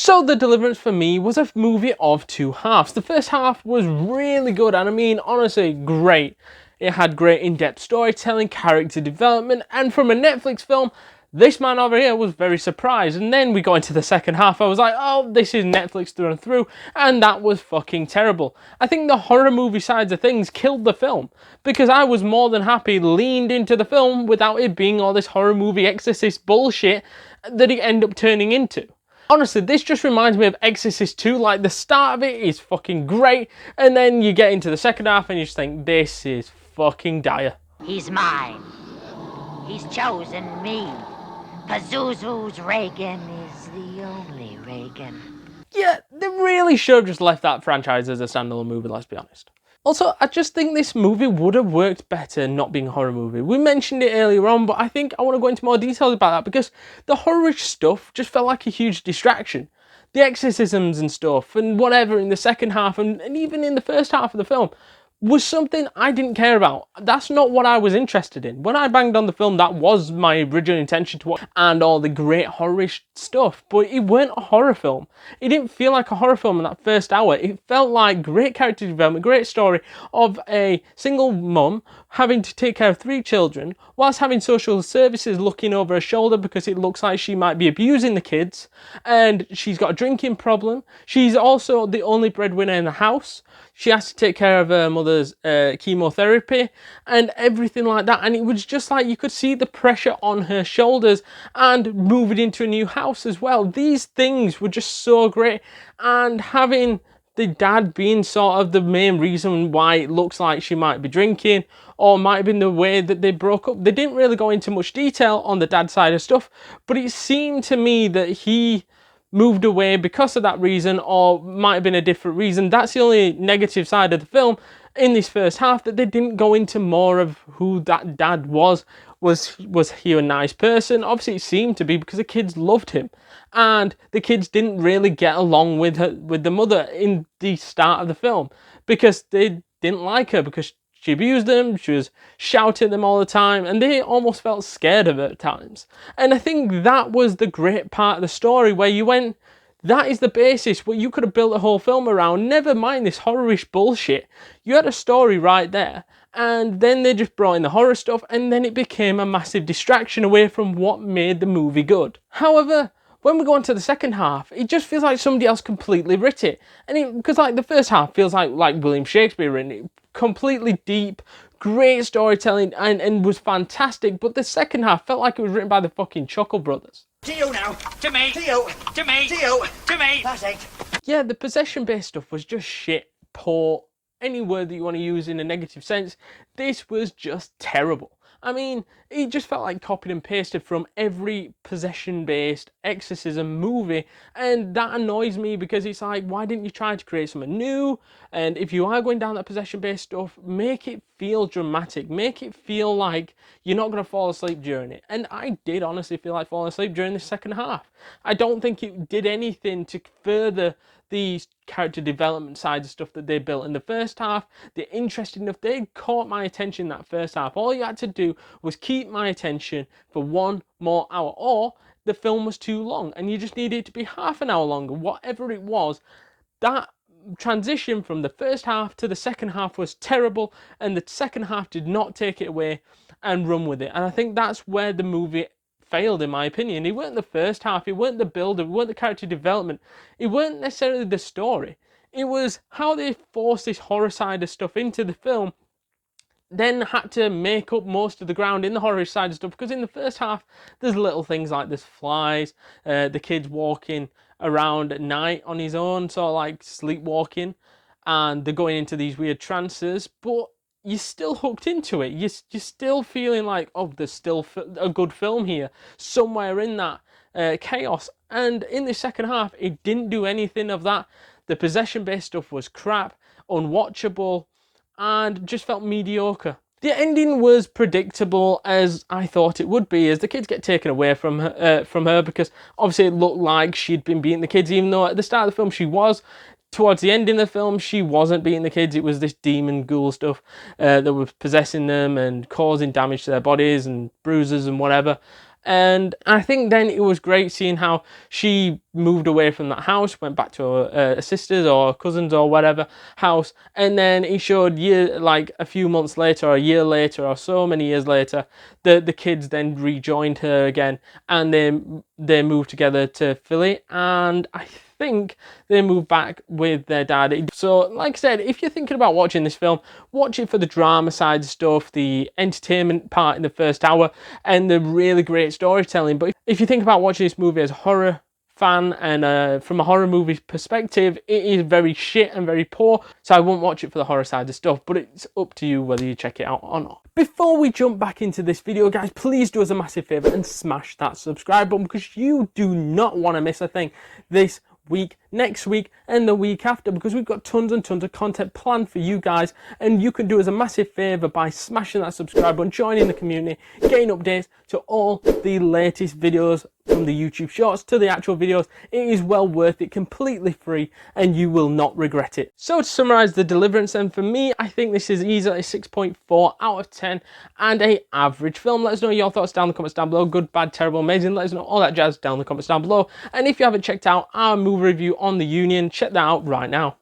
So The Deliverance for me was a movie of two halves. The first half was really good, and I mean, honestly, great. It had great in-depth storytelling, character development, and from a Netflix film, this man over here was very surprised. And then we got into the second half, I was like, oh, this is Netflix through and through, and that was fucking terrible. I think the horror movie sides of things killed the film, because I was more than happy leaned into the film without it being all this horror movie exorcist bullshit that it ended up turning into. Honestly, this just reminds me of Exorcist 2, like the start of it is fucking great, and then you get into the second half and you just think, this is fucking dire. He's mine. He's chosen me. Pazuzu's Reagan is the only Reagan. Yeah, they really should have just left that franchise as a standalone movie, let's be honest. Also, I just think this movie would have worked better not being a horror movie. We mentioned it earlier on, but I think I want to go into more details about that because the horror-ish stuff just felt like a huge distraction. The exorcisms and stuff and whatever in the second half and even in the first half of the film was something I didn't care about. That's not what I was interested in. When I banged on the film, that was my original intention to watch and all the great horror-ish stuff, but it weren't a horror film. It didn't feel like a horror film in that first hour. It felt like great character development, great story of a single mum having to take care of 3 children whilst having social services looking over her shoulder because it looks like she might be abusing the kids, and she's got a drinking problem. She's also the only breadwinner in the house. She has to take care of her mother's chemotherapy and everything like that. And it was just like you could see the pressure on her shoulders and moving into a new house as well. These things were just so great. And having the dad being sort of the main reason why it looks like she might be drinking or might have been the way that they broke up. They didn't really go into much detail on the dad side of stuff, but it seemed to me that he moved away because of that reason, or might have been a different reason. That's the only negative side of the film in this first half, that they didn't go into more of who that dad was. Was he a nice person? Obviously it seemed to be, because the kids loved him, and the kids didn't really get along with the mother in the start of the film because they didn't like her, because she abused them, she was shouting at them all the time, and they almost felt scared of her at times. And I think that was the great part of the story, where you went, that is the basis, what you could have built a whole film around, never mind this horror-ish bullshit. You had a story right there, and then they just brought in the horror stuff, and then it became a massive distraction away from what made the movie good. However, when we go on to the second half, it just feels like somebody else completely writ it. And because like the first half feels like William Shakespeare written it, completely deep, great storytelling, and was fantastic. But the second half felt like it was written by the fucking Chuckle Brothers. To you now. To me. To you. To me. To you. To me. That's it. Yeah, the possession-based stuff was just shit, poor, any word that you want to use in a negative sense. This was just terrible. I mean, it just felt like copied and pasted from every possession-based exorcism movie, and that annoys me because it's like, why didn't you try to create something new? And if you are going down that possession-based stuff, make it feel dramatic, make it feel like you're not going to fall asleep during it. And I did honestly feel like falling asleep during the second half. I don't think it did anything to further the character development side of stuff that they built in the first half. They're interesting enough. They caught my attention in that first half. All you had to do was keep my attention for 1 more hour, or the film was too long and you just needed it to be half an hour longer. Whatever it was, that transition from the first half to the second half was terrible, and the second half did not take it away and run with it. And I think that's where the movie failed, in my opinion. It weren't the first half, it weren't the build, it weren't the character development, it weren't necessarily the story. It was how they forced this horror side of stuff into the film, then had to make up most of the ground in the horror side of stuff, because in the first half there's little things like there's flies, the kid's walking around at night on his own, sort of like sleepwalking, and they're going into these weird trances, but you're still hooked into it. You're still feeling like, oh, there's still a good film here, somewhere in that chaos. And in the second half, it didn't do anything of that. The possession-based stuff was crap, unwatchable, and just felt mediocre. The ending was predictable, as I thought it would be, as the kids get taken away from her, because obviously it looked like she'd been beating the kids, even though at the start of the film she was. Towards the end of the film, she wasn't beating the kids. It was this demon ghoul stuff that was possessing them and causing damage to their bodies and bruises and whatever. And I think then it was great seeing how she moved away from that house, went back to her sister's or cousins or whatever house, and then he showed like a few months later or a year later or so many years later, the kids then rejoined her again, and they moved together to Philly, and I think they moved back with their dad. So like I said, if you're thinking about watching this film, watch it for the drama side stuff, the entertainment part in the first hour, and the really great storytelling. But if you think about watching this movie as a horror fan and from a horror movie perspective, it is very shit and very poor, so I won't watch it for the horror side of stuff, but it's up to you whether you check it out or not. Before we jump back into this video, guys, please do us a massive favour and smash that subscribe button, because you do not want to miss a thing this week, next week, and the week after, because we've got tons and tons of content planned for you guys, and you can do us a massive favour by smashing that subscribe button, joining the community, getting updates to all the latest videos from the YouTube shorts to the actual videos. It is well worth it, completely free, and you will not regret it. So to summarise the Deliverance, and for me, I think this is easily a 6.4 out of 10 and a average film. Let us know your thoughts down in the comments down below. Good, bad, terrible, amazing. Let us know all that jazz down in the comments down below. And if you haven't checked out our movie review on the Union, check that out right now.